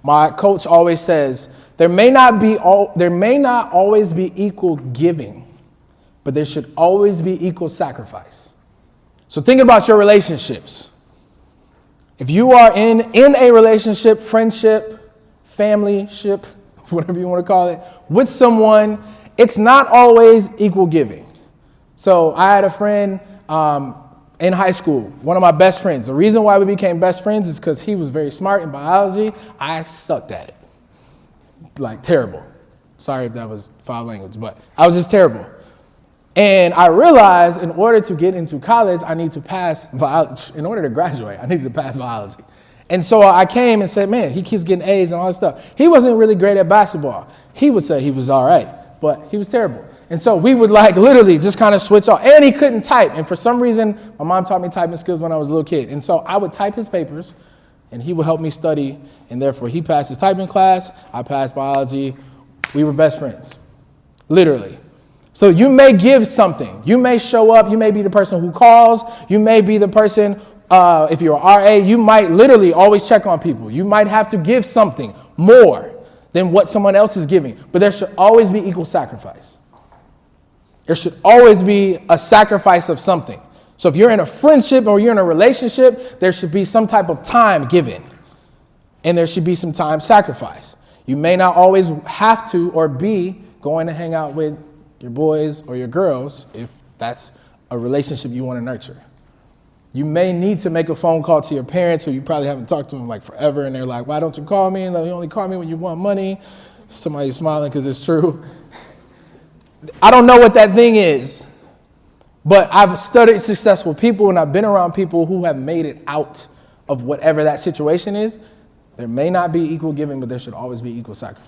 My coach always says, there may not always be equal giving, but there should always be equal sacrifice. So think about your relationships. If you are in a relationship, friendship, familyship, whatever you want to call it, with someone, it's not always equal giving. So I had a friend in high school, one of my best friends. The reason why we became best friends is because he was very smart in biology. I sucked at it. Like terrible. Sorry if that was foul language, but I was just terrible. And I realized in order to get into college, I need to pass biology. In order to graduate, I needed to pass biology. And so I came and said, man, he keeps getting A's and all this stuff. He wasn't really great at basketball. He would say he was all right, but he was terrible. And so we would like literally just kind of switch off. And he couldn't type. And for some reason, my mom taught me typing skills when I was a little kid. And so I would type his papers, and he would help me study. And therefore, he passed his typing class. I passed biology. We were best friends, literally. So you may give something. You may show up. You may be the person who calls. You may be the person, if you're an RA, you might literally always check on people. You might have to give something more than what someone else is giving. But there should always be equal sacrifice. There should always be a sacrifice of something. So if you're in a friendship or you're in a relationship, there should be some type of time given. And there should be some time sacrificed. You may not always have to or be going to hang out with your boys or your girls if that's a relationship you want to nurture. You may need to make a phone call to your parents who you probably haven't talked to them like forever. And they're like, why don't you call me? And you only call me when you want money. Somebody's smiling because it's true. I don't know what that thing is, but I've studied successful people and I've been around people who have made it out of whatever that situation is. There may not be equal giving, but there should always be equal sacrifice.